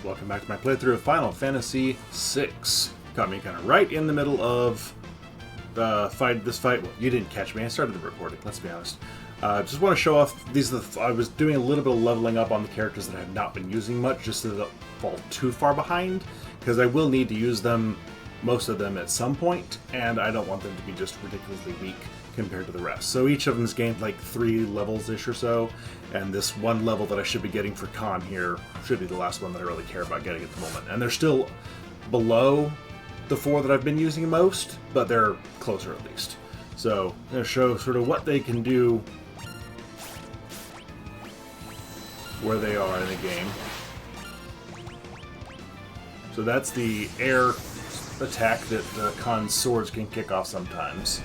Welcome back to my playthrough of Final Fantasy VI. Caught me kind of right in the middle of this fight. Well, you didn't catch me. I started the recording, let's be honest. Just want to show off, I was doing a little bit of leveling up on the characters that I have not been using much, just so they don't fall too far behind, because I will need to use them, most of them, at some point, and I don't want them to be just ridiculously weak compared to the rest. So each of them's gained like 3 levels-ish or so, and this one level that I should be getting for Khan here should be the last one that I really care about getting at the moment. And they're still below the 4 that I've been using most, but they're closer at least. So I'm going to show sort of what they can do, where they are in the game. So that's the air attack that Khan's swords can kick off sometimes.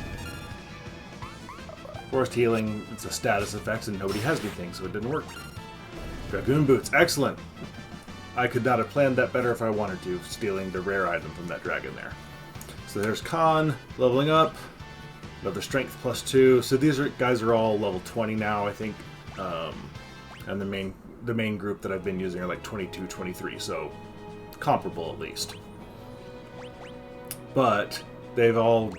Forced healing, it's a status effect, and nobody has anything, so it didn't work. Dragoon boots, excellent! I could not have planned that better if I wanted to, stealing the rare item from that dragon there. So there's Khan, leveling up, another strength +2. So these guys are all level 20 now, I think, and the main group that I've been using are like 22, 23, so comparable at least. But they've all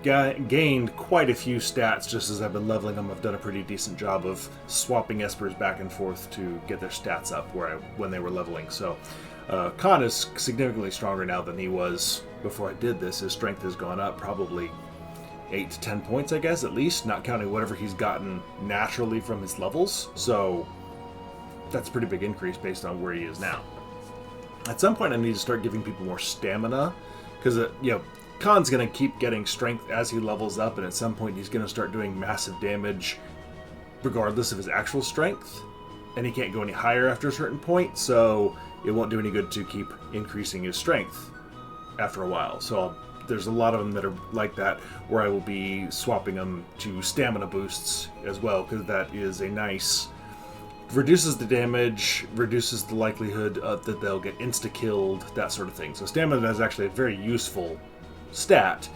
gained quite a few stats just as I've been leveling them. I've done a pretty decent job of swapping espers back and forth to get their stats up when they were leveling. So Khan is significantly stronger now than he was before I did this. His strength has gone up probably 8 to 10 points, I guess, at least, not counting whatever he's gotten naturally from his levels. So that's a pretty big increase based on where he is now. At some point I need to start giving people more stamina, because Khan's going to keep getting strength as he levels up, and at some point he's going to start doing massive damage regardless of his actual strength, and he can't go any higher after a certain point, so it won't do any good to keep increasing his strength after a while. So there's a lot of them that are like that, where I will be swapping them to stamina boosts as well, because that is a nice... reduces the damage, reduces the likelihood that they'll get insta-killed, that sort of thing. So stamina is actually a very useful stat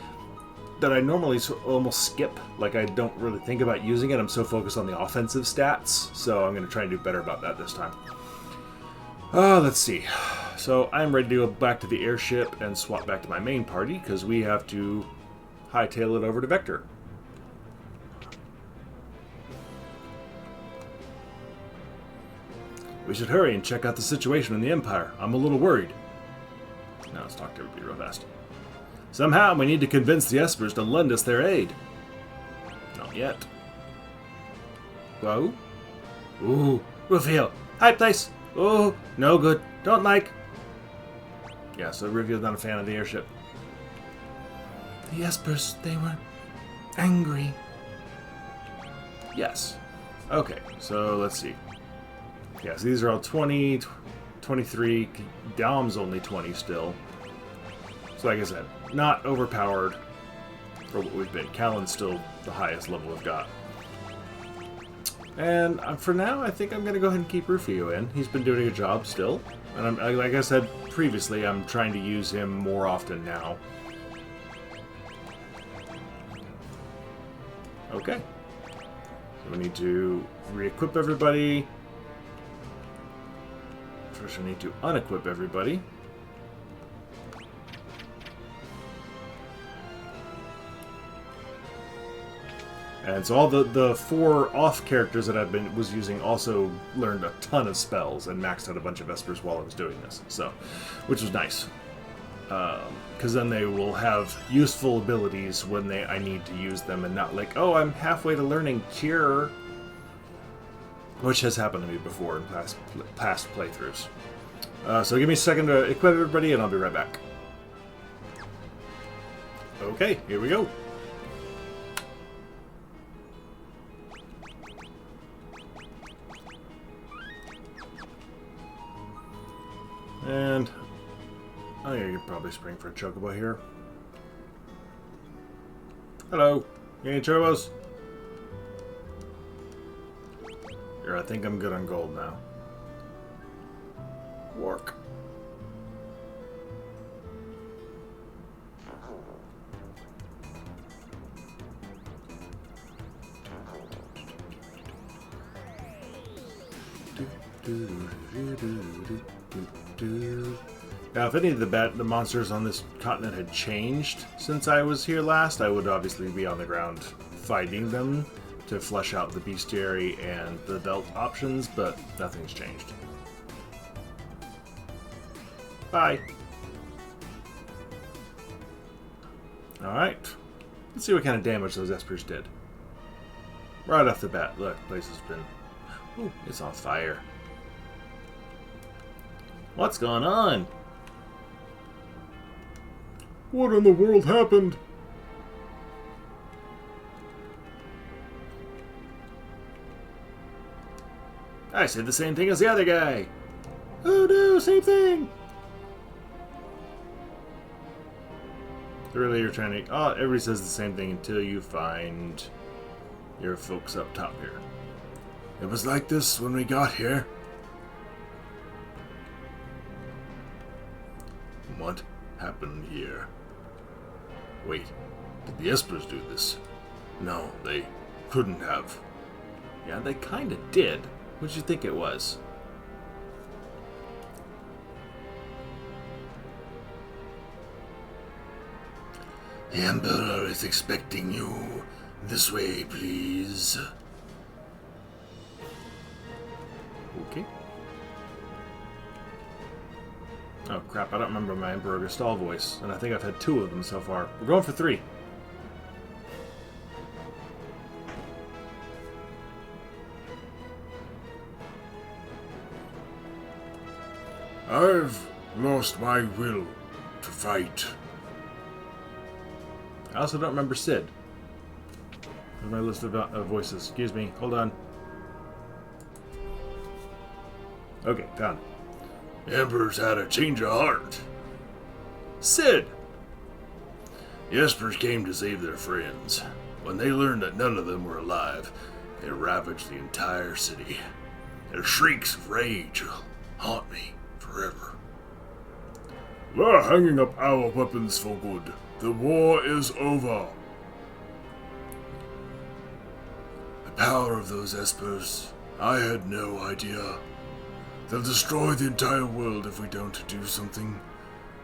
that I normally almost skip. Like, I don't really think about using it. I'm so focused on the offensive stats, so I'm going to try and do better about that this time. Let's see. So I'm ready to go back to the airship and swap back to my main party, because we have to hightail it over to Vector. We should hurry and check out the situation in the Empire. I'm a little worried. Now let's talk to everybody real fast. Somehow we need to convince the Espers to lend us their aid. Not yet. Whoa. Ooh, Rufio. High place. Ooh, no good. Don't like. Yeah, so Rufio's not a fan of the airship. The Espers, they were angry. Yes. Okay, so let's see. Yeah, so these are all 20, 23. Dom's only 20 still. So like I said, not overpowered for what we've been. Callan's still the highest level we've got. And for now, I think I'm going to go ahead and keep Rufio in. He's been doing a good job still. And like I said previously, I'm trying to use him more often now. Okay. So we need to re-equip everybody. First, I need to unequip everybody. And so all the 4 off characters that was using also learned a ton of spells and maxed out a bunch of espers while I was doing this. So, which was nice, because then they will have useful abilities when I need to use them, and not like, oh, I'm halfway to learning Cure, which has happened to me before in past playthroughs. So give me a second to equip everybody, and I'll be right back. Okay, here we go. And oh yeah, you could probably spring for a chocobo here. Hello, you any chocobos? Here, I think I'm good on gold now. Work. Now, if any of the monsters on this continent had changed since I was here last, I would obviously be on the ground fighting them to flesh out the bestiary and the adult options, but nothing's changed. Bye. Alright. Let's see what kind of damage those espers did. Right off the bat, look, the place has been... Ooh, it's on fire. What's going on? What in the world happened? I said the same thing as the other guy. Oh no, same thing. Really, you're trying to... Oh, everybody says the same thing until you find your folks up top here. It was like this when we got here. What happened here? Wait, did the espers do this? No, they couldn't have. Yeah, they kind of did. What'd you think it was? The Emperor is expecting you. This way, please. Okay. Oh crap, I don't remember my Emperor Gestal voice, and I think I've had 2 of them so far. We're going for 3. I've lost my will to fight. I also don't remember Sid. There's my list of voices. Excuse me. Hold on. Okay, found it. The Emperor's had a change of heart. Sid! The espers came to save their friends. When they learned that none of them were alive, they ravaged the entire city. Their shrieks of rage will haunt me forever. We're hanging up our weapons for good. The war is over. The power of those espers, I had no idea. They'll destroy the entire world if we don't do something.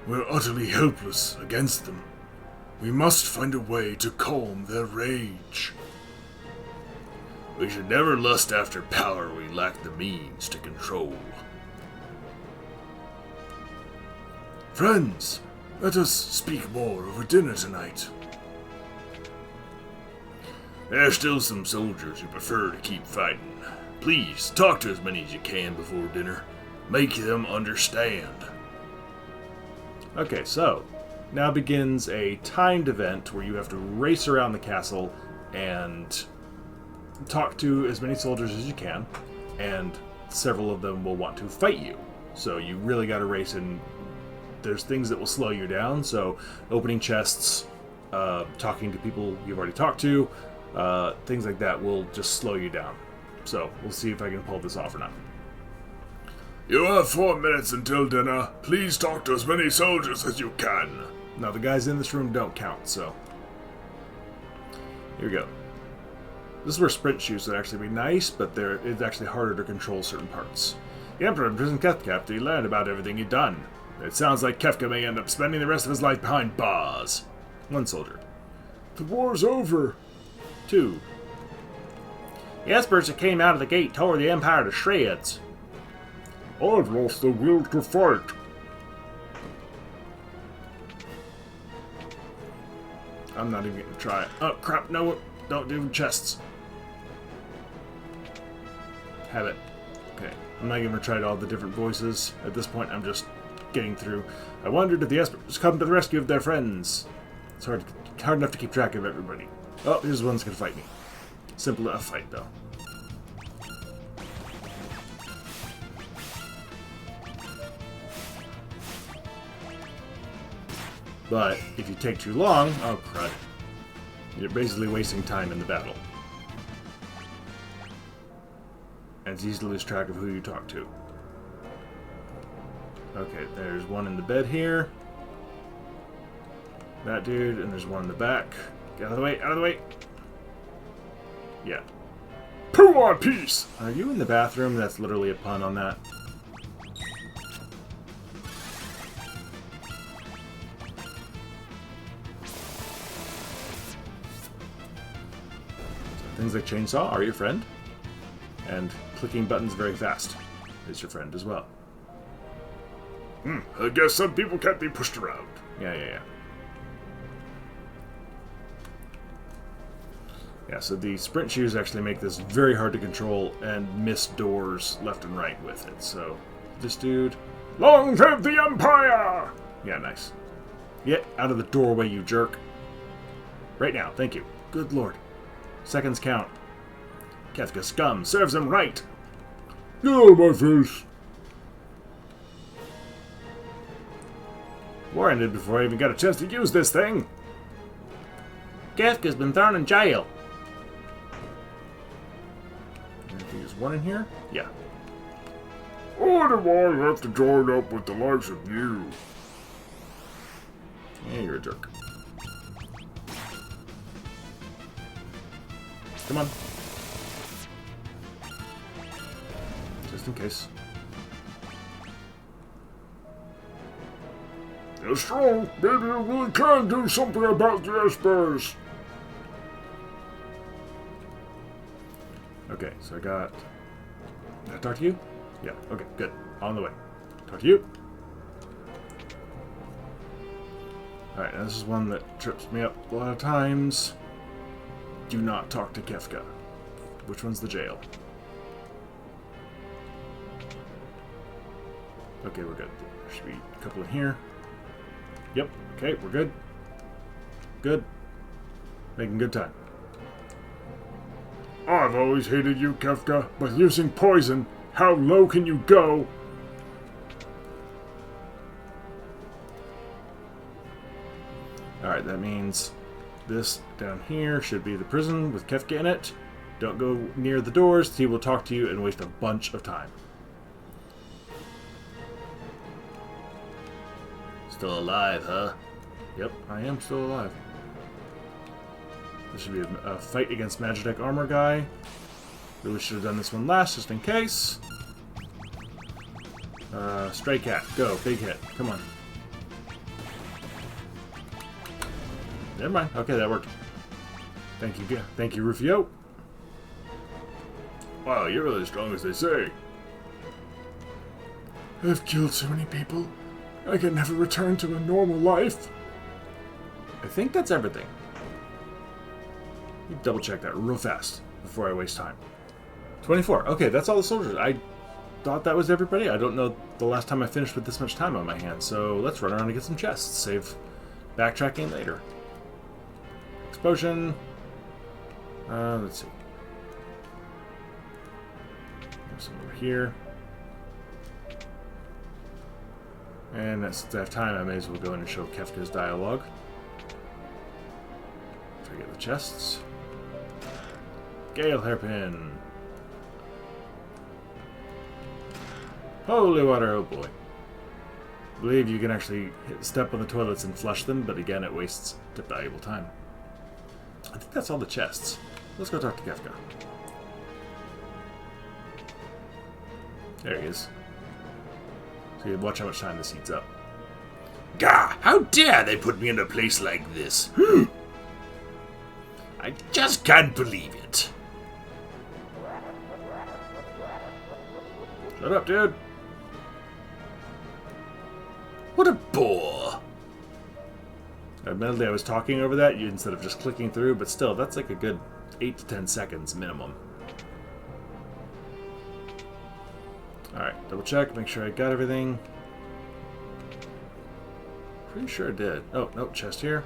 We're utterly helpless against them. We must find a way to calm their rage. We should never lust after power we lack the means to control. Friends, let us speak more over dinner tonight. There's still some soldiers who prefer to keep fighting. Please, talk to as many as you can before dinner. Make them understand. Okay, so now begins a timed event where you have to race around the castle and talk to as many soldiers as you can, and several of them will want to fight you. So you really got to race, and there's things that will slow you down. So opening chests, talking to people you've already talked to, things like that will just slow you down. So we'll see if I can pull this off or not. You have 4 minutes until dinner. Please talk to as many soldiers as you can. Now the guys in this room don't count, so here we go. This is where sprint shoes would actually be nice, but it's actually harder to control certain parts. The Emperor imprisoned Kefka after he learned about everything he'd done. It sounds like Kefka may end up spending the rest of his life behind bars. 1 soldier. The war's over. 2. The espers that came out of the gate tore the Empire to shreds. I've lost the will to fight. I'm not even gonna try it. Oh crap, no, don't do chests. Have it. Okay, I'm not even gonna try all the different voices. At this point, I'm just getting through. I wondered if the espers come to the rescue of their friends. It's hard enough to keep track of everybody. Oh, here's one that's gonna fight me. Simple enough fight, though. But if you take too long, oh crud, you're basically wasting time in the battle. And it's easy to lose track of who you talk to. Okay, there's one in the bed here. That dude, and there's one in the back. Get out of the way, out of the way! Yeah. Pooh on peace! Are you in the bathroom? That's literally a pun on that. Things like chainsaw are your friend, and clicking buttons very fast is your friend as well. I guess some people can't be pushed around. Yeah. Yeah, so the sprint shoes actually make this very hard to control and miss doors left and right with it. So, this dude... Long live the Empire! Yeah, nice. Get out of the doorway, you jerk. Right now, thank you. Good lord. Seconds count. Kefka scum serves him right. Get out of my face! War ended before I even got a chance to use this thing. Kefka's been thrown in jail. I think there's one in here? Yeah. Why do I have to join up with the likes of you? Yeah, you're a jerk. Come on. Just in case. You're strong. Maybe you really can do something about the Espers. Okay, so I got... Did I talk to you? Yeah, okay, good. On the way. Talk to you. Alright, now this is one that trips me up a lot of times. Do not talk to Kefka. Which one's the jail? Okay, we're good. There should be a couple in here. Yep, okay, we're good. Good. Making good time. I've always hated you, Kefka, but using poison, how low can you go? Alright, that means this down here should be the prison with Kefka in it. Don't go near the doors. He will talk to you and waste a bunch of time. Still alive, huh? Yep, I am still alive. This should be a fight against Magitech armor guy. Really should have done this one last, just in case. Stray cat, go, big hit, come on. Never mind. Okay, that worked. Thank you, Rufio. Wow, you're really as strong as they say. I've killed so many people. I can never return to a normal life. I think that's everything. Let me double check that real fast before I waste time. 24. Okay, that's all the soldiers. I thought that was everybody. I don't know the last time I finished with this much time on my hands. So let's run around and get some chests. Save backtracking later. Explosion. Let's see. There's some over here. And since I have time, I may as well go in and show Kefka's dialogue. Try to get the chests. Gale hairpin. Holy water, oh boy. I believe you can actually step on the toilets and flush them, but again, it wastes valuable time. I think that's all the chests. Let's go talk to Kefka. There he is. So you watch how much time this heats up. Gah! How dare they put me in a place like this? I just can't believe it. Shut up, dude. What a bore. Admittedly, I was talking over that instead of just clicking through, but still, that's like a good 8 to 10 seconds minimum. Alright, double check, make sure I got everything. Pretty sure I did. Oh, no, chest here.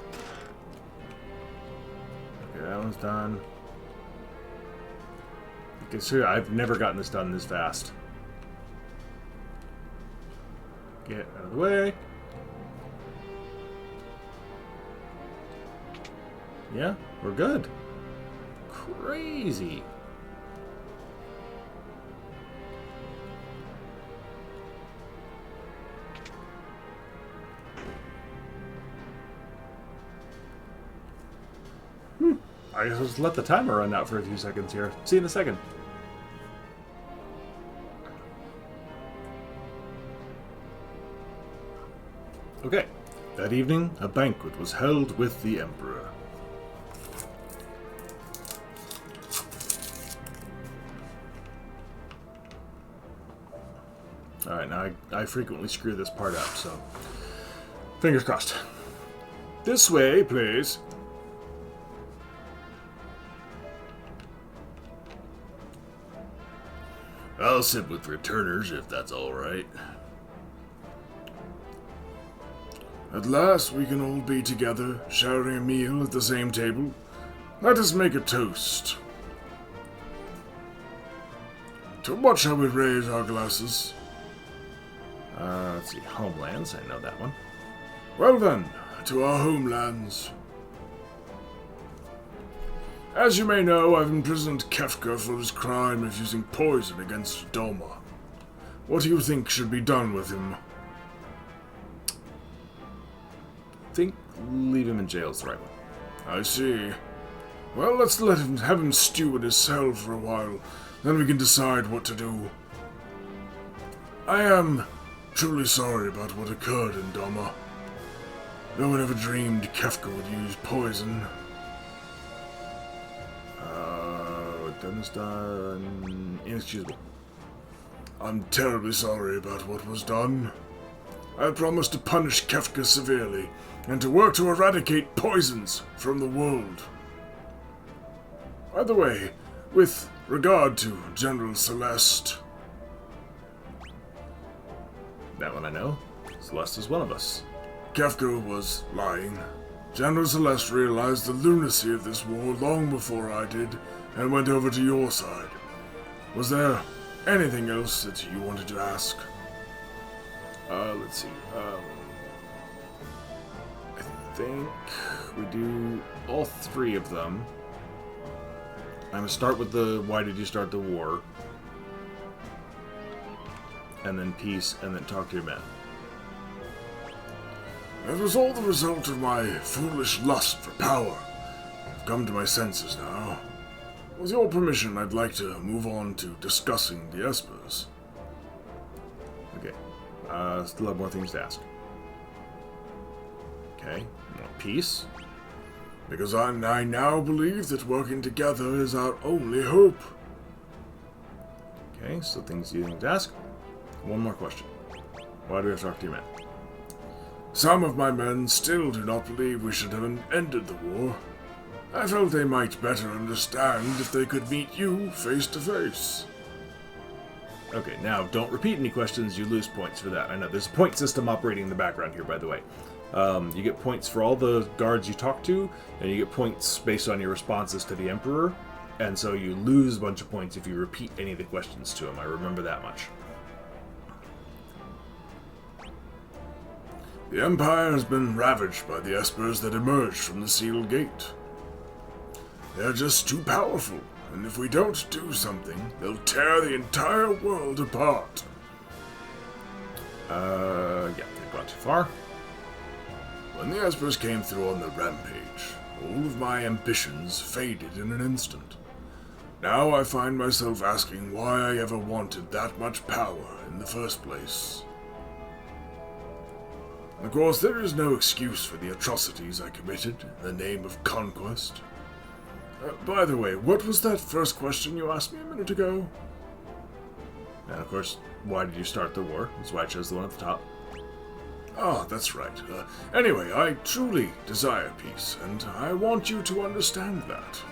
Okay, that one's done. Okay, so I've never gotten this done this fast. Get out of the way. Yeah, we're good. Crazy. I guess I'll just let the timer run out for a few seconds here. See you in a second. Okay. That evening, a banquet was held with the Emperor. Alright, now I frequently screw this part up, so fingers crossed. This way, please. I'll sit with returners if that's alright. At last we can all be together, sharing a meal at the same table. Let us make a toast. To what shall we raise our glasses? Let's see, homelands, I know that one. Well then, to our homelands. As you may know, I've imprisoned Kefka for his crime of using poison against Doma. What do you think should be done with him? I think leave him in jail is the right one. I see. Well, let's have him stew in his cell for a while, then we can decide what to do. I am truly sorry about what occurred in Doma. No one ever dreamed Kefka would use poison. Done is done. Inexcusable. I'm terribly sorry about what was done. I promised to punish Kefka severely, and to work to eradicate poisons from the world. By the way, with regard to General Celeste... That one I know. Celeste is one of us. Kefka was lying. General Celeste realized the lunacy of this war long before I did, and went over to your side. Was there anything else that you wanted to ask? Let's see. I think we do all three of them. I'm gonna start with the why did you start the war? And then peace, and then talk to your men. It was all the result of my foolish lust for power. I've come to my senses now. With your permission, I'd like to move on to discussing the Espers. Okay. Still have more things to ask. Okay. More peace. Because I now believe that working together is our only hope. Okay, so things you need to ask. One more question. Why do we have to talk to your men? Some of my men still do not believe we should have ended the war. I felt they might better understand if they could meet you face to face. Okay, now don't repeat any questions, you lose points for that. I know there's a point system operating in the background here, by the way. You get points for all the guards you talk to, and you get points based on your responses to the Emperor, and so you lose a bunch of points if you repeat any of the questions to him. I remember that much. The Empire has been ravaged by the Espers that emerged from the Sealed Gate. They're just too powerful, and if we don't do something, they'll tear the entire world apart. Yeah, they've gone too far. When the Espers came through on the rampage, all of my ambitions faded in an instant. Now I find myself asking why I ever wanted that much power in the first place. Of course, there is no excuse for the atrocities I committed in the name of conquest. By the way, what was that first question you asked me a minute ago? And of course, why did you start the war? That's why I chose the one at the top. Ah, that's right. Anyway, I truly desire peace, and I want you to understand that.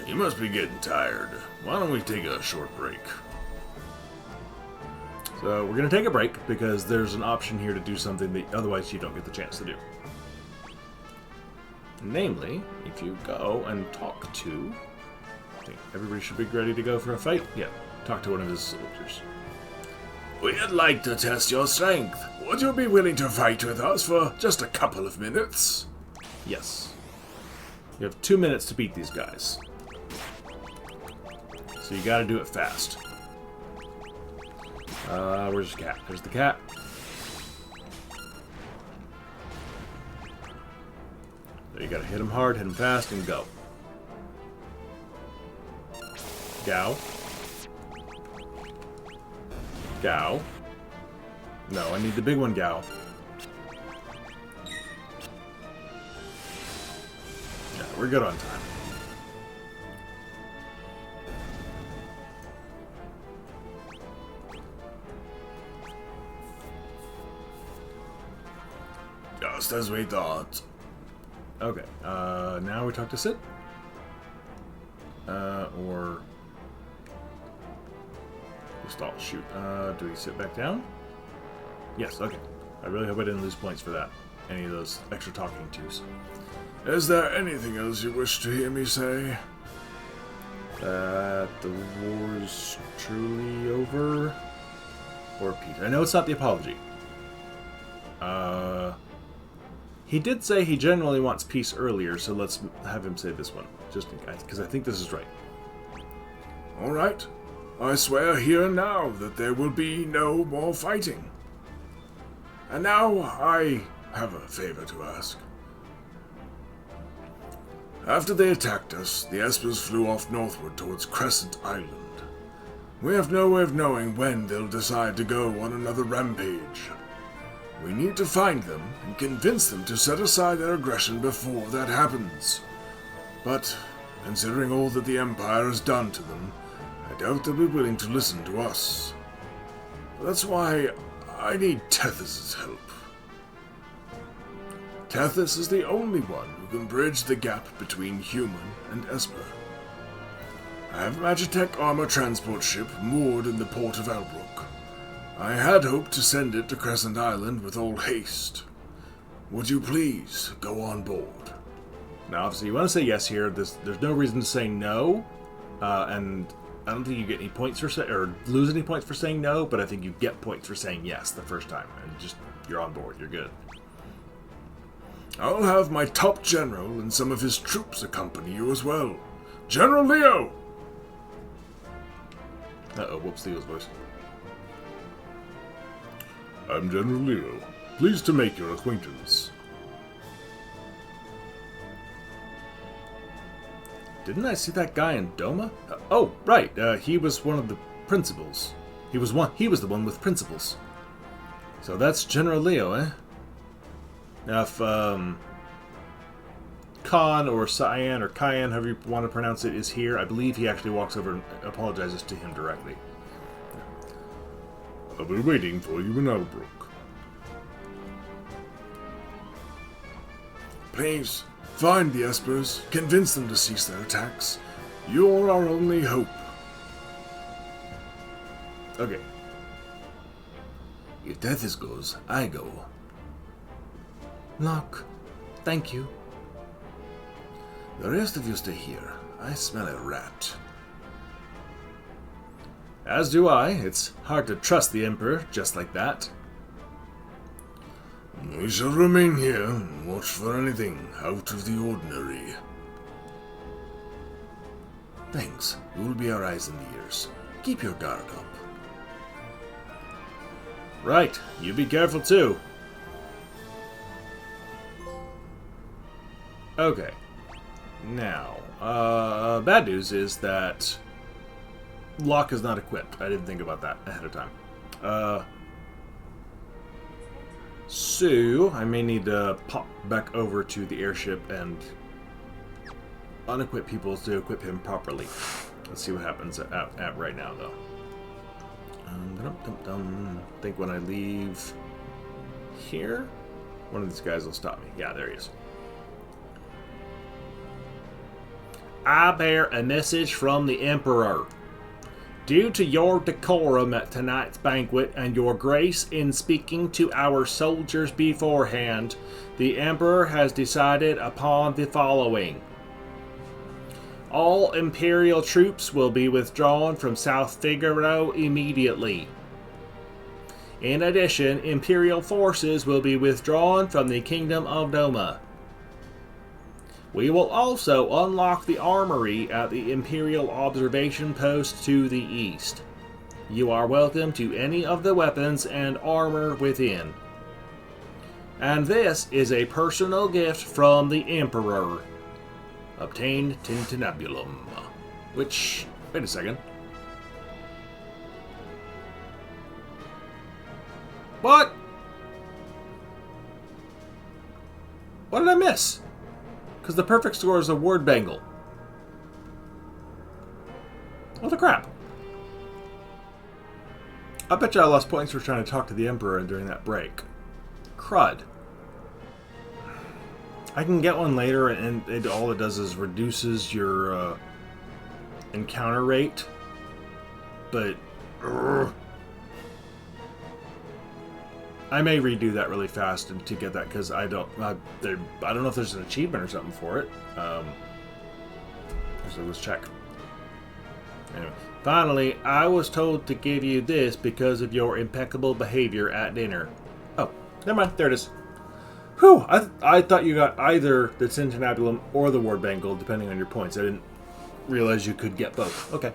You must be getting tired. Why don't we take a short break? So we're going to take a break because there's an option here to do something that otherwise you don't get the chance to do. Namely, if you go and talk to... I think everybody should be ready to go for a fight. Yeah, talk to one of his soldiers. We'd like to test your strength. Would you be willing to fight with us for just a couple of minutes? Yes. You have 2 minutes to beat these guys. So you gotta do it fast. Where's the cat? There's the cat. So you gotta hit him hard, hit him fast, and go. Gao. Gao. No, I need the big one, Gao. Yeah, we're good on time. Just as we thought. Okay, now we talk to Sid? Or... Stall, shoot. Do we sit back down? Yes, okay. I really hope I didn't lose points for that. Any of those extra talking tos. Is there anything else you wish to hear me say? That the war is truly over? Or peace. I know it's not the apology. He did say he generally wants peace earlier, so let's have him say this one. Just because I think this is right. Alright. I swear here and now that there will be no more fighting. And now I have a favor to ask. After they attacked us, the Espers flew off northward towards Crescent Island. We have no way of knowing when they'll decide to go on another rampage. We need to find them and convince them to set aside their aggression before that happens. But, considering all that the Empire has done to them, I doubt they'll be willing to listen to us. That's why I need Tethys' help. Tethys is the only one who can bridge the gap between human and Esper. I have a Magitech armor transport ship moored in the port of Albrook. I had hoped to send it to Crescent Island with all haste. Would you please go on board? Now, obviously, you want to say yes here. There's no reason to say no, and I don't think you get any points for or lose any points for saying no, but I think you get points for saying yes the first time, and just you're on board. You're good. I'll have my top general and some of his troops accompany you as well. General Leo! Uh-oh, whoops, Leo's voice. I'm General Leo. Pleased to make your acquaintance. Didn't I see that guy in Doma? Oh, right. He was one of the principals. He was the one with principals. So that's General Leo, eh? Now, if Khan or Cyan or Cyan, however you want to pronounce it, is here, I believe he actually walks over and apologizes to him directly. I'll be waiting for you in Albrook. Please, find the Espers, convince them to cease their attacks. You're our only hope. Okay. If Tethys goes, I go. Look, thank you. The rest of you stay here. I smell a rat. As do I. It's hard to trust the Emperor just like that. We shall remain here and watch for anything out of the ordinary. Thanks. You will be our eyes and ears. Keep your guard up. Right. You be careful too. Okay. Now, bad news is that Locke is not equipped. I didn't think about that ahead of time. So, I may need to pop back over to the airship and unequip people to equip him properly. Let's see what happens at right now, though. I think when I leave here, one of these guys will stop me. Yeah, there he is. I bear a message from the Emperor. Due to your decorum at tonight's banquet and your grace in speaking to our soldiers beforehand, the Emperor has decided upon the following. All Imperial troops will be withdrawn from South Figaro immediately. In addition, Imperial forces will be withdrawn from the Kingdom of Doma. We will also unlock the armory at the Imperial Observation Post to the east. You are welcome to any of the weapons and armor within. And this is a personal gift from the Emperor. Obtained Tintinabulum. Which, wait a second. What? What did I miss? Because the perfect score is a word bangle. What the crap? I bet you I lost points for trying to talk to the Emperor during that break. Crud. I can get one later, and all it does is reduces your encounter rate. But I may redo that really fast to get that, because I don't know if there's an achievement or something for it. So let's check. Anyway, finally, I was told to give you this because of your impeccable behavior at dinner. Oh, never mind. There it is. Whew! I thought you got either the Tintinabulum or the Ward Bangle, depending on your points. I didn't realize you could get both. Okay.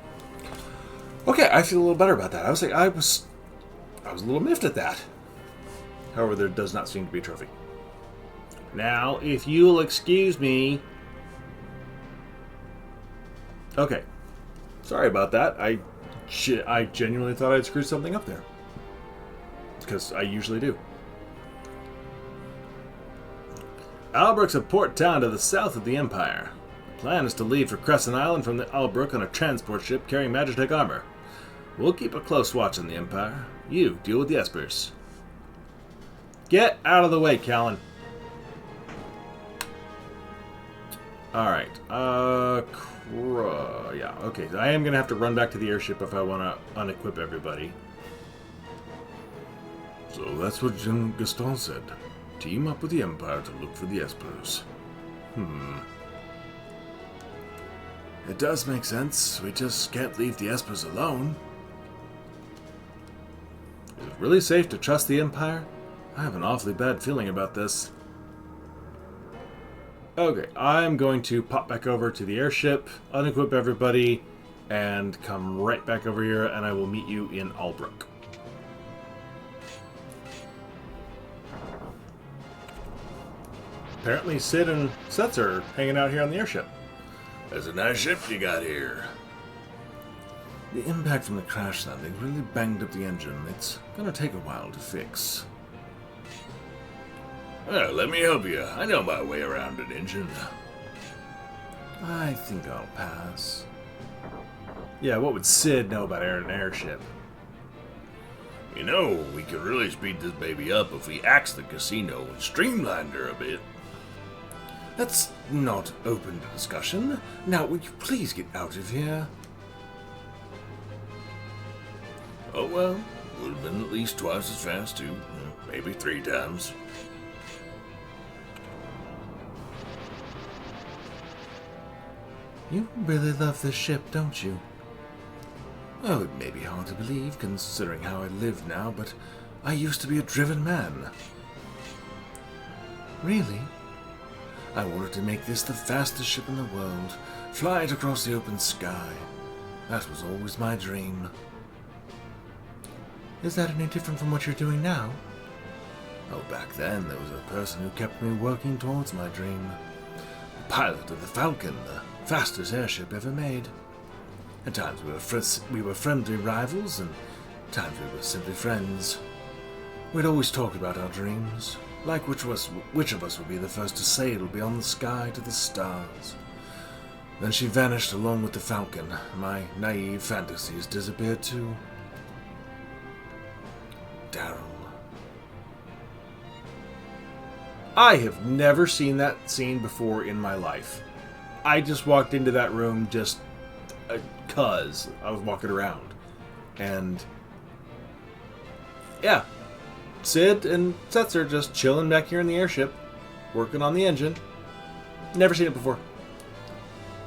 Okay, I feel a little better about that. I was a little miffed at that. However, there does not seem to be a trophy. Now, if you'll excuse me. Okay. Sorry about that. I genuinely thought I'd screwed something up there. Because I usually do. Albrook's a port town to the south of the Empire. The plan is to leave for Crescent Island from the Albrook on a transport ship carrying Magitech armor. We'll keep a close watch on the Empire. You deal with the Espers. Get out of the way, Callan. Alright. Yeah, okay. I am going to have to run back to the airship if I want to unequip everybody. So that's what Jean Gaston said. Team up with the Empire to look for the Espers. It does make sense. We just can't leave the Espers alone. Is it really safe to trust the Empire? I have an awfully bad feeling about this. Okay, I'm going to pop back over to the airship, unequip everybody, and come right back over here, and I will meet you in Albrook. Apparently Sid and Sets are hanging out here on the airship. There's a nice ship you got here. The impact from the crash landing really banged up the engine. It's gonna take a while to fix. Well, let me help you. I know my way around an engine. I think I'll pass. Yeah, what would Sid know about an airship? You know, we could really speed this baby up if we axed the casino and streamlined her a bit. That's not open to discussion. Now, would you please get out of here? Oh well, would have been at least twice as fast too. Maybe 3 times. You really love this ship, don't you? Oh, it may be hard to believe, considering how I live now, but I used to be a driven man. Really? I wanted to make this the fastest ship in the world, fly it across the open sky. That was always my dream. Is that any different from what you're doing now? Oh, back then there was a person who kept me working towards my dream. The pilot of the Falcon, the fastest airship ever made. At times we were friendly rivals, and at times we were simply friends. We'd always talk about our dreams, like which of us would be the first to sail beyond the sky to the stars. Then she vanished along with the Falcon. My naive fantasies disappeared too. Daryl. I have never seen that scene before in my life. I just walked into that room just cuz I was walking around. And yeah, Sid and Setzer just chilling back here in the airship, working on the engine. Never seen it before.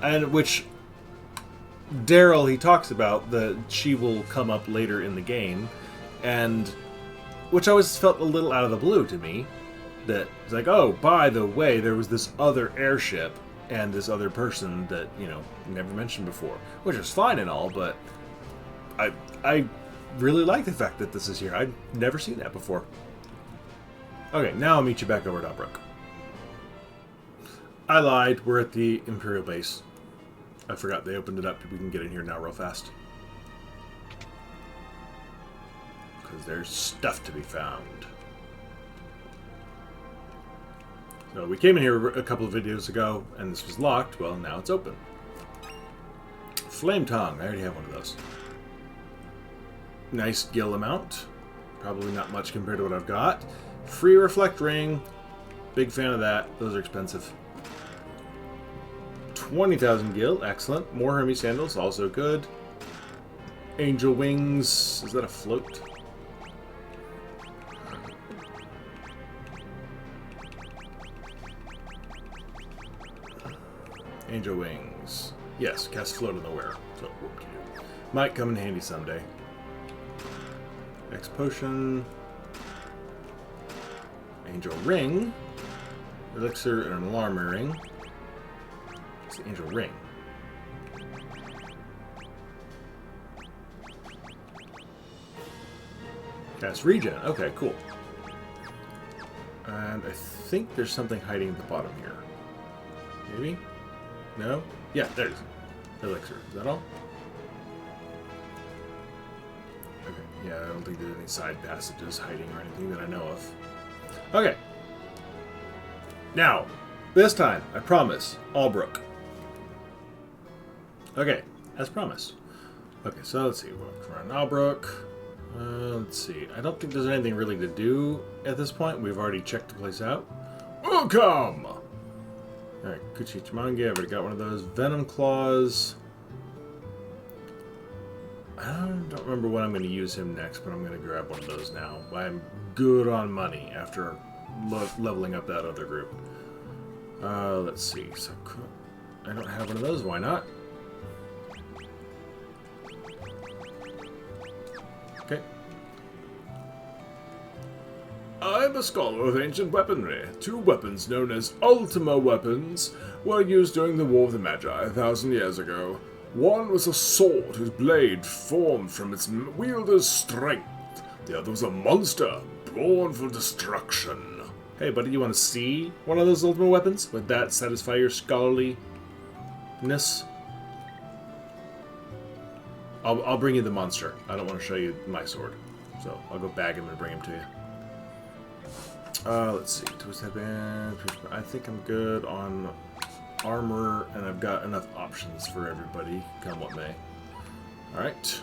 And which Daryl, he talks about that she will come up later in the game, and which always felt a little out of the blue to me. That it's like, oh, by the way, there was this other airship and this other person that, you know, never mentioned before, which is fine and all, but I really like the fact that this is here. I've never seen that before. Okay, now I'll meet you back over at Albrook. I lied. We're at the Imperial base. I forgot they opened it up. We can get in here now real fast. Because there's stuff to be found. So we came in here a couple of videos ago, and this was locked. Well, now it's open. Flame Tongue. I already have one of those. Nice gill amount. Probably not much compared to what I've got. Free Reflect Ring. Big fan of that. Those are expensive. 20,000 gil. Excellent. More Hermes sandals. Also good. Angel wings. Is that a float? Angel wings. Yes, cast float on the wearer. So, whoop-de-doo. Might come in handy someday. X potion. Angel ring. Elixir and an alarm ring. It's the angel ring. Cast regen. Okay, cool. And I think there's something hiding at the bottom here. Maybe? No? Yeah, there's elixir. Is that all? Okay. Yeah, I don't think there's any side passages hiding or anything that I know of. Okay. Now, this time, I promise, Albrook. Okay, as promised. Okay, so let's see. We're on Albrook. Let's see. I don't think there's anything really to do at this point. We've already checked the place out. Welcome! Alright, Kuchichimange, I've already got one of those. Venom Claws. I don't remember when I'm going to use him next, but I'm going to grab one of those now. I'm good on money after leveling up that other group. Let's see. So I don't have one of those. Why not? Okay. I'm a scholar of ancient weaponry. 2 weapons known as Ultima weapons were used during the War of the Magi 1,000 years ago. One was a sword whose blade formed from its wielder's strength. The other was a monster born for destruction. Hey, buddy, you want to see one of those Ultima weapons? Would that satisfy your scholarliness? I'll bring you the monster. I don't want to show you my sword. So I'll go bag him and bring him to you. Let's see. Twist headband. I think I'm good on armor, and I've got enough options for everybody, come what may. Alright.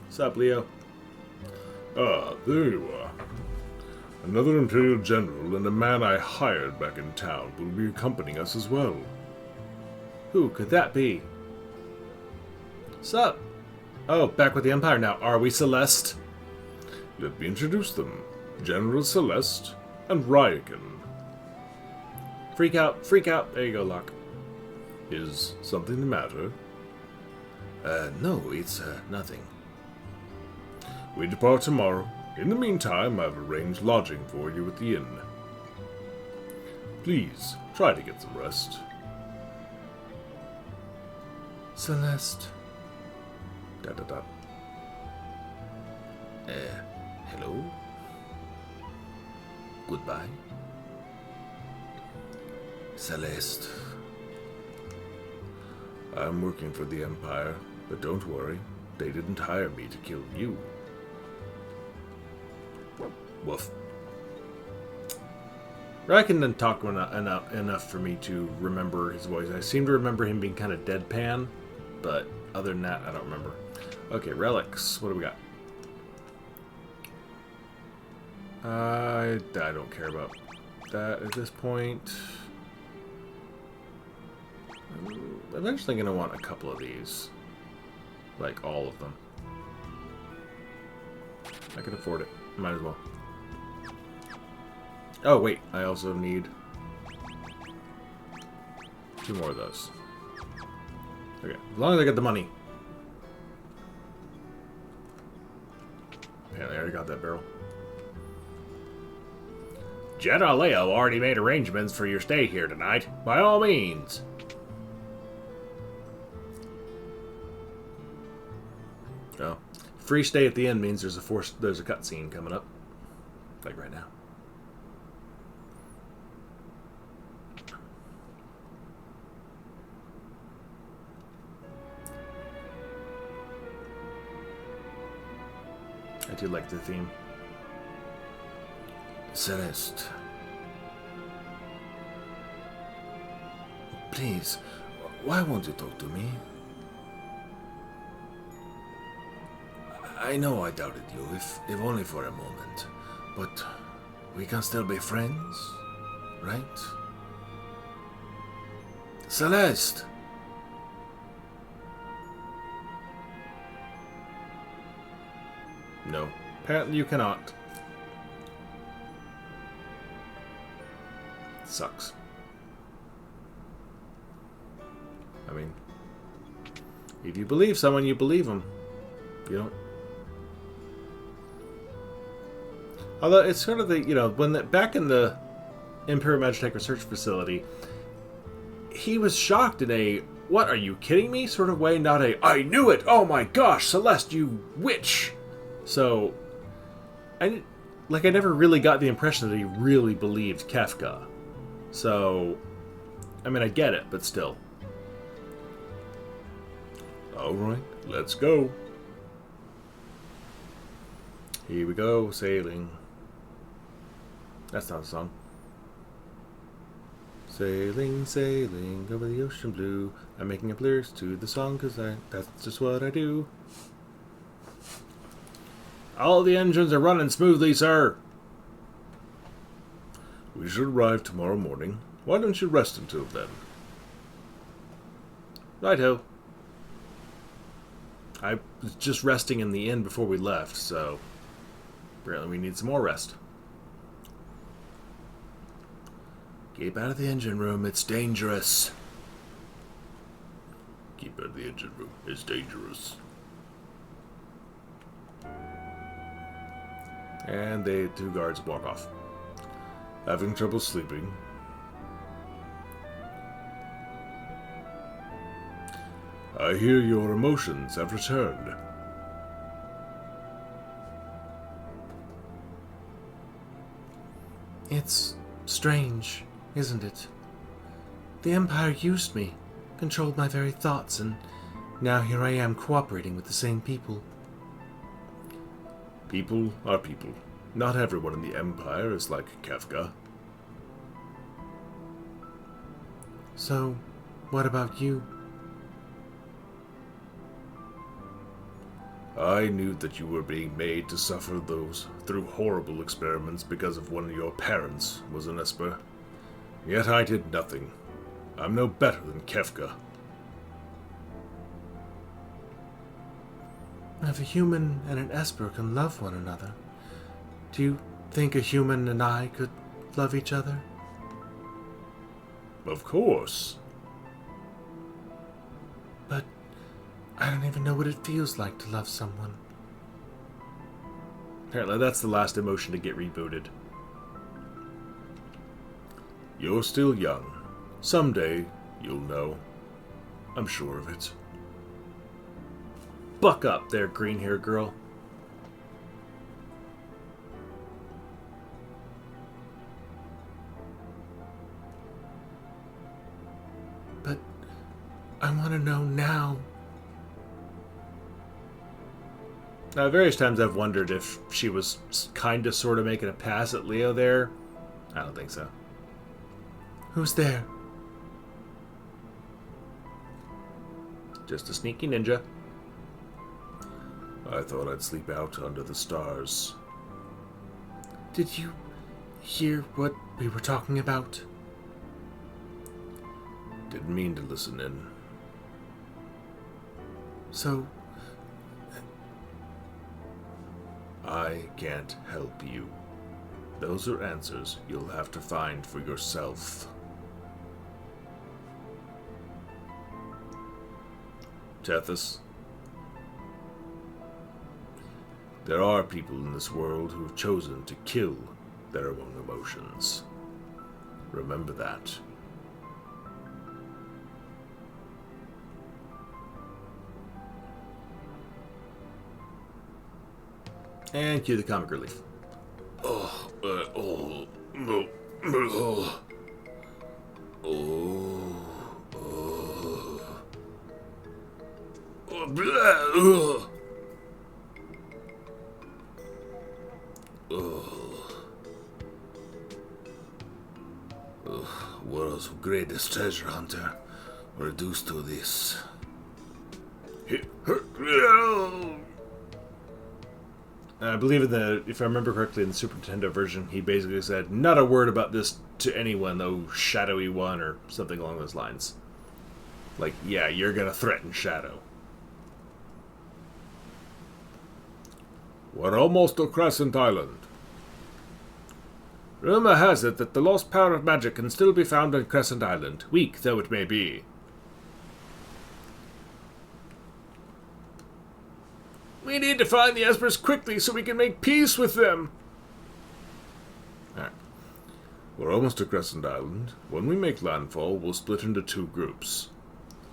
What's up, Leo? Ah, there you are. Another Imperial General and a man I hired back in town will be accompanying us as well. Who could that be? Sup? Oh, back with the Empire now. Are we Celeste? Let me introduce them. General Celeste and Ryakan. Freak out, freak out. There you go, Locke. Is something the matter? No, it's, nothing. We depart tomorrow. In the meantime, I've arranged lodging for you at the inn. Please, try to get some rest. Celeste. Da-da-da. Hello? Goodbye? Celeste. I'm working for the Empire, but don't worry. They didn't hire me to kill you. Woof. Ryakan didn't talk enough for me to remember his voice. I seem to remember him being kind of deadpan, but other than that, I don't remember. Okay, relics. What do we got? I don't care about that at this point. I'm eventually going to want a couple of these. Like, all of them. I can afford it. Might as well. Oh, wait. I also need 2 more of those. Okay. As long as I get the money. Yeah, I already got that barrel. General Leo already made arrangements for your stay here tonight. By all means. Oh. Free stay at the end means there's a cutscene coming up. Like right now. I do like the theme. Celeste. Please, why won't you talk to me? I know I doubted you, if only for a moment. But we can still be friends, right? Celeste! No. Apparently you cannot. Sucks. I mean, if you believe someone, you believe them. You don't. Although it's sort of the, you know, back in the Imperial Magitech Research Facility, he was shocked in a, what, are you kidding me sort of way, not a, I knew it, oh my gosh, Celeste, you witch. So, I never really got the impression that he really believed Kefka. So, I mean, I get it, but still. Alright, let's go. Here we go, sailing. That's not a song. Sailing, sailing over the ocean blue. I'm making up lyrics to the song because that's just what I do. All the engines are running smoothly, sir. We should arrive tomorrow morning. Why don't you rest until then? Righto. I was just resting in the inn before we left, so apparently we need some more rest. Keep out of the engine room, it's dangerous. Keep out of the engine room, it's dangerous. And the two guards walk off. Having trouble sleeping? I hear your emotions have returned. It's strange, isn't it? The Empire used me, controlled my very thoughts, and now here I am cooperating with the same people. People are people. Not everyone in the Empire is like Kefka. So, what about you? I knew that you were being made to suffer through horrible experiments because of one of your parents was an Esper. Yet I did nothing. I'm no better than Kefka. If a human and an Esper can love one another, do you think a human and I could love each other? Of course. But I don't even know what it feels like to love someone. Apparently that's the last emotion to get rebooted. You're still young. Someday, you'll know. I'm sure of it. Buck up there, green-haired girl. But I want to know now. Various times I've wondered if she was kind of sort of making a pass at Leo there. I don't think so. Who's there? Just a sneaky ninja. I thought I'd sleep out under the stars. Did you hear what we were talking about? Didn't mean to listen in. So, I can't help you. Those are answers you'll have to find for yourself. Tethys, there are people in this world who've chosen to kill their own emotions. Remember that. And cue the comic relief. World's greatest treasure hunter, reduced to this. I believe if I remember correctly, in the Super Nintendo version, he basically said, "Not a word about this to anyone, oh shadowy one," or something along those lines. Like, yeah, you're gonna threaten Shadow. We're almost to Crescent Island. Rumor has it that the lost power of magic can still be found on Crescent Island, weak though it may be. We need to find the Espers quickly so we can make peace with them. Alright. We're almost to Crescent Island. When we make landfall, we'll split into 2 groups.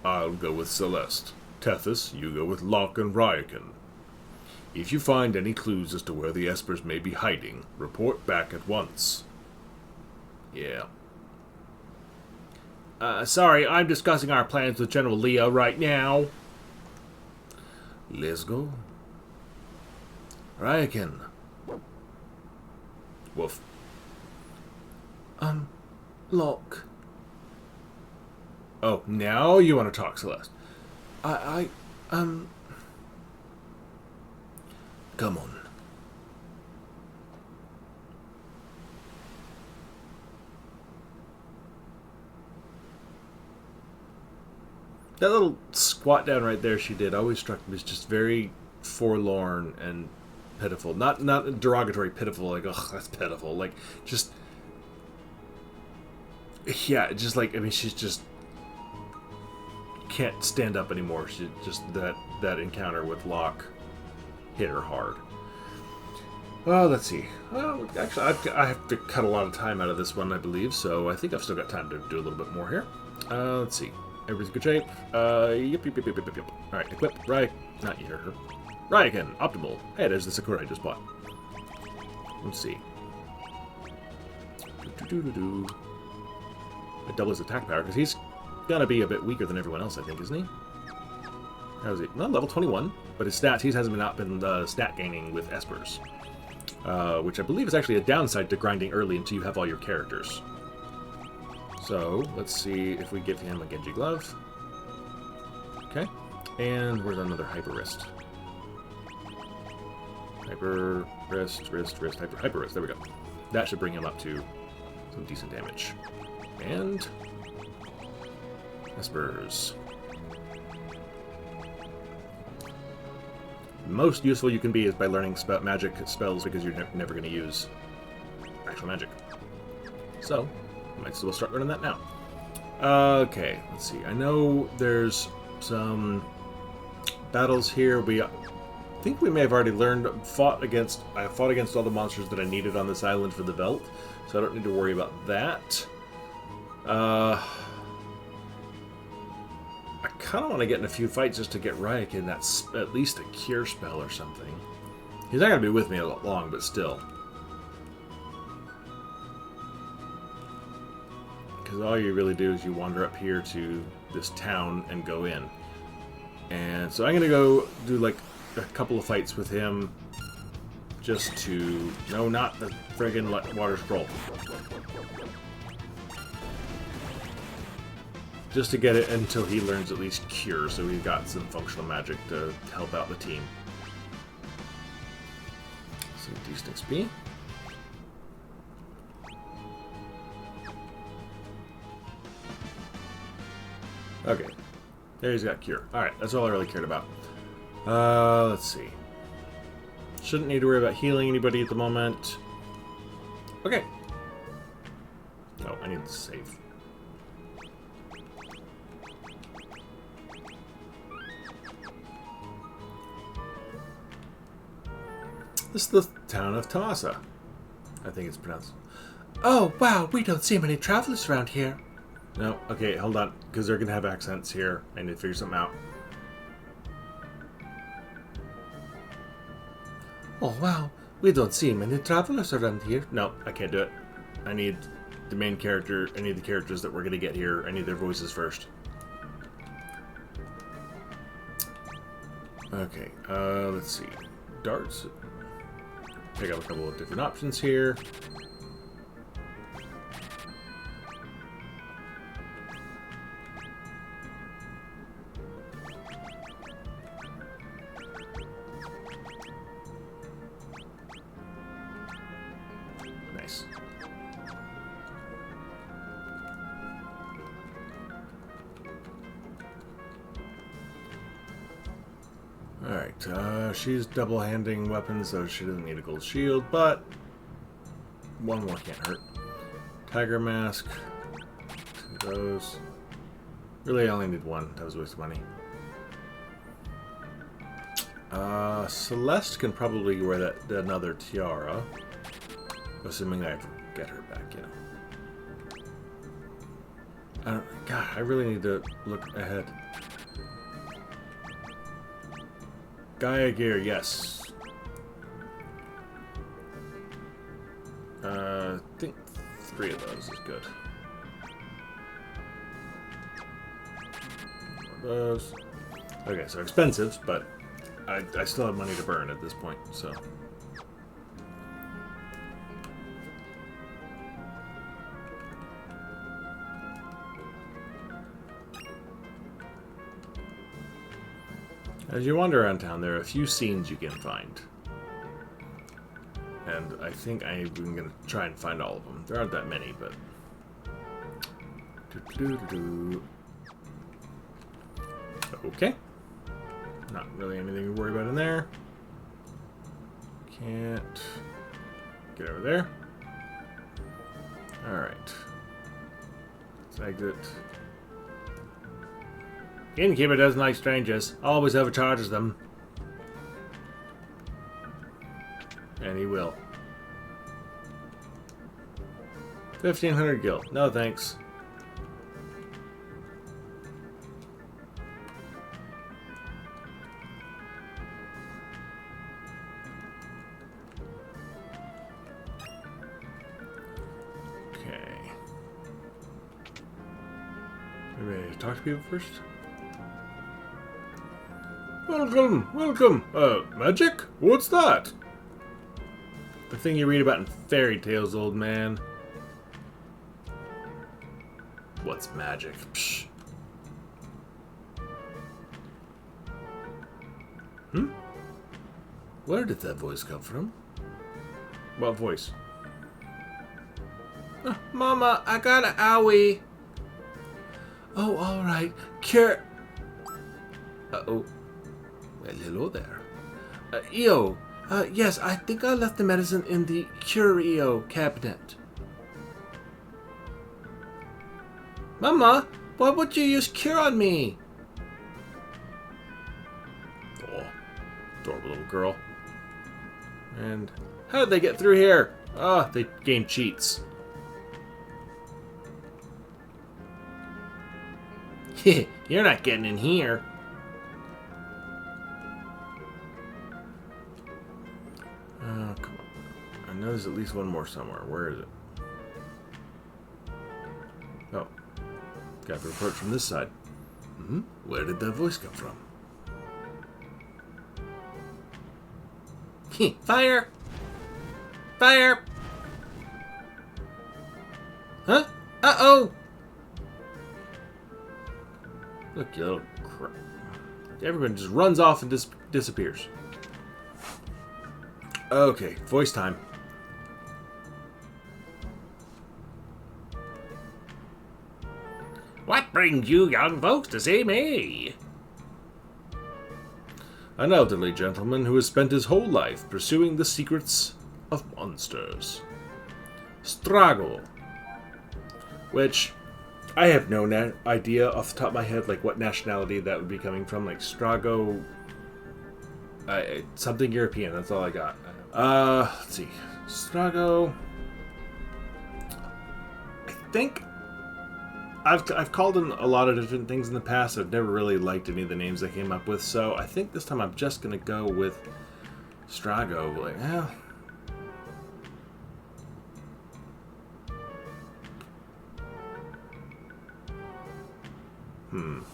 I'll go with Celeste. Tethys, you go with Locke and Ryakan. If you find any clues as to where the Espers may be hiding, report back at once. Yeah. Sorry, I'm discussing our plans with General Leo right now. Let's go. Ryakan. Woof. Locke. Oh, now you want to talk, Celeste. Come on. That little squat down right there she did always struck me as just very forlorn and pitiful. Not derogatory pitiful, like, ugh, that's pitiful. Like, just... Yeah, just like, I mean, she's just... can't stand up anymore. She just, that encounter with Locke hit her hard. Well, let's see. Well, actually, I have to cut a lot of time out of this one, I believe, so I think I've still got time to do a little bit more here. Let's see. Everybody's in good shape. Yep. Alright, equip. Right. Not you, her. Ryakan, optimal. Hey, there's the Sakura I just bought. Let's see. It doubles attack power, because he's gonna be a bit weaker than everyone else, I think, isn't he? How is he? Well, level 21, but his stats, he hasn't been stat gaining with Espers. Which I believe is actually a downside to grinding early until you have all your characters. So, let's see if we give him a Genji Glove. Okay. And where's another Hyper Wrist? Hyper Wrist, Hyper Wrist. There we go. That should bring him up to some decent damage. And... Espers. Most useful you can be is by learning magic spells, because you're never going to use actual magic. So, might as well start learning that now. Okay, let's see. I know there's some battles here. I think we may have already I fought against all the monsters that I needed on this island for the Velt, so I don't need to worry about that. I kind of want to get in a few fights just to get Ryakan at least a cure spell or something. He's not going to be with me a lot long, but still. Because all you really do is you wander up here to this town and go in. And so I'm going to go do like a couple of fights with him just to... No, not the friggin' water scroll. Just to get it until he learns at least Cure, so we've got some functional magic to help out the team. Some decent XP. Okay. There he's got Cure. Alright, that's all I really cared about. Let's see. Shouldn't need to worry about healing anybody at the moment. Okay. Oh, I need to save. This is the town of Tamasa. I think it's pronounced. Oh, wow, we don't see many travelers around here. No, okay, hold on, because they're going to have accents here. I need to figure something out. Oh, wow, we don't see many travelers around here. No, I can't do it. I need the main character, any of the characters that we're going to get here, I need their voices first. Okay, let's see. Darts. Pick up a couple of different options here. she's double-handing weapons, so she doesn't need a gold shield, but one more can't hurt. Tiger mask. 2 of those. Really, I only need one. That was a waste of money. Celeste can probably wear that another tiara, assuming I have to get her back, you know. God, I really need to look ahead. Gaia gear, yes. I think 3 of those is good. Those. Okay, so expensive, but I still have money to burn at this point, so. As you wander around town, there are a few scenes you can find. And I think I'm going to try and find all of them. There aren't that many, but... Okay. Not really anything to worry about in there. Can't get over there. Alright. Let's exit. Innkeeper doesn't like strangers. Always overcharges them. And he will. 1,500 gil. No thanks. Okay. Maybe talk to people first? Welcome, welcome. Magic? What's that? The thing you read about in fairy tales, old man. What's magic? Psh. Where did that voice come from? What voice? Mama, I got an owie. Oh, alright. Cure. Uh-oh. Well, hello there. EO. Yes, I think I left the medicine in the Curio cabinet. Mama, why would you use cure on me? Oh, adorable little girl. And how did they get through here? Oh, the game cheats. You're not getting in here. Oh, come on. I know there's at least one more somewhere. Where is it? Oh. Got the report from this side. Where did that voice come from? Fire! Fire! Huh? Uh-oh! Look, you little crap. Everyone just runs off and disappears. Okay, voice time. What brings you young folks to see me? An elderly gentleman who has spent his whole life pursuing the secrets of monsters. Strago. Which, I have no idea off the top of my head, like, what nationality that would be coming from. Like, Strago... something European, that's all I got. Let's see. Strago... I think... I've called him a lot of different things in the past. I've never really liked any of the names I came up with, so I think this time I'm just gonna go with Strago. Like, yeah.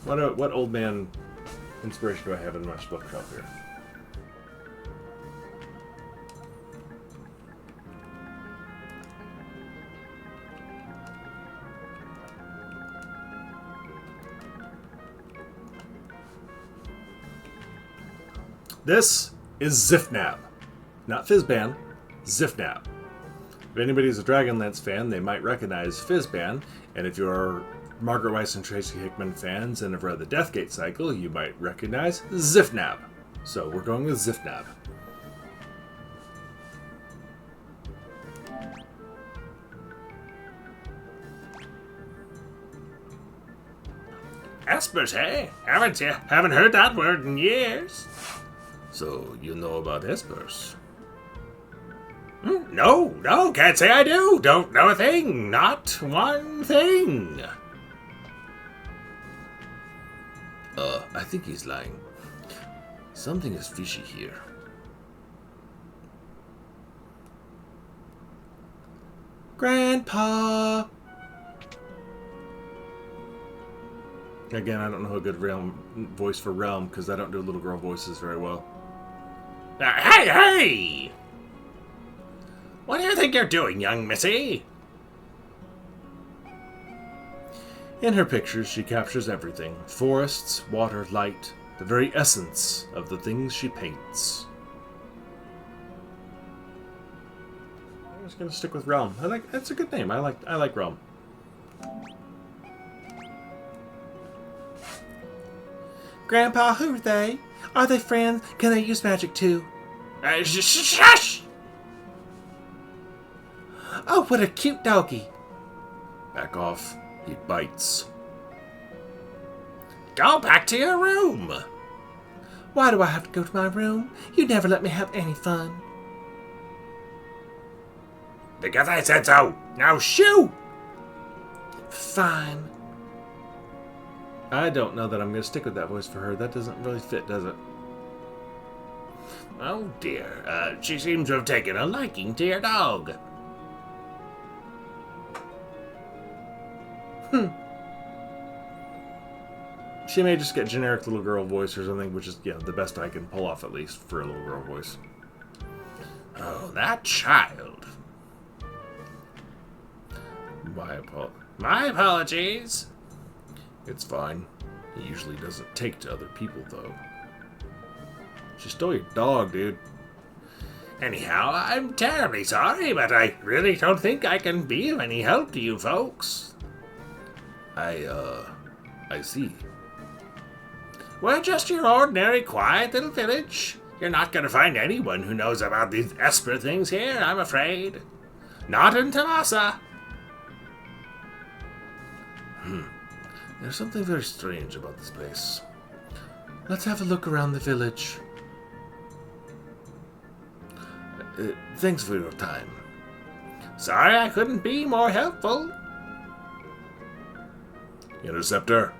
What old man inspiration do I have in my bookshelf here? This is Zifnab. Not Fizban, Zifnab. If anybody's a Dragonlance fan, they might recognize Fizban, and if you're Margaret Weiss and Tracy Hickman fans and have read the Deathgate cycle, you might recognize Zifnab. So we're going with Zifnab. Espers, hey? Haven't you? Haven't heard that word in years. So you know about Espers? No, can't say I do. Don't know a thing. Not one thing. I think he's lying. Something is fishy here. Grandpa! Again, I don't know a good voice for Realm, because I don't do little girl voices very well. Hey! What do you think you're doing, young missy? In her pictures, she captures everything. Forests, water, light, the very essence of the things she paints. I'm just gonna stick with Realm. That's a good name. I like Realm. Grandpa, who are they? Are they friends? Can they use magic too? Shush! Oh, what a cute doggy. Back off. He bites. Go back to your room. Why do I have to go to my room? You never let me have any fun. Because I said so. Now shoo! Fine. I don't know that I'm going to stick with that voice for her. That doesn't really fit, does it? Oh dear, she seems to have taken a liking to your dog. She may just get generic little girl voice or something, which is, the best I can pull off, at least, for a little girl voice. Oh, that child. My apologies. It's fine. He usually doesn't take to other people, though. She stole your dog, dude. Anyhow, I'm terribly sorry, but I really don't think I can be of any help to you folks. I see. We're just your ordinary, quiet little village. You're not going to find anyone who knows about these Esper things here, I'm afraid. Not in Tamasa. There's something very strange about this place. Let's have a look around the village. Thanks for your time. Sorry I couldn't be more helpful. Interceptor.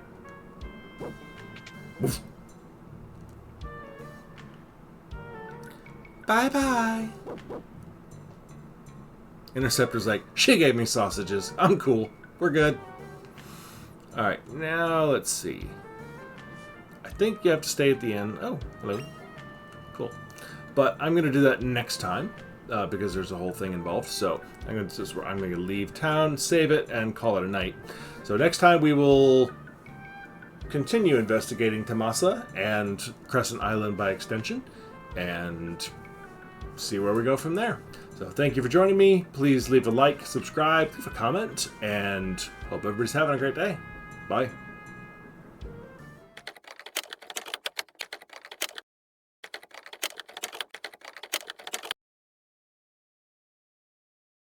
Bye-bye. Interceptor's like, she gave me sausages. I'm cool. We're good. Alright, now let's see. I think you have to stay at the end. Oh, hello. Cool. But I'm going to do that next time, because there's a whole thing involved. So I'm going to leave town, save it, and call it a night. So next time we will continue investigating Tamasa and Crescent Island by extension, and see where we go from there. So thank you for joining me. Please leave a like, subscribe, leave a comment, and hope everybody's having a great day. Bye.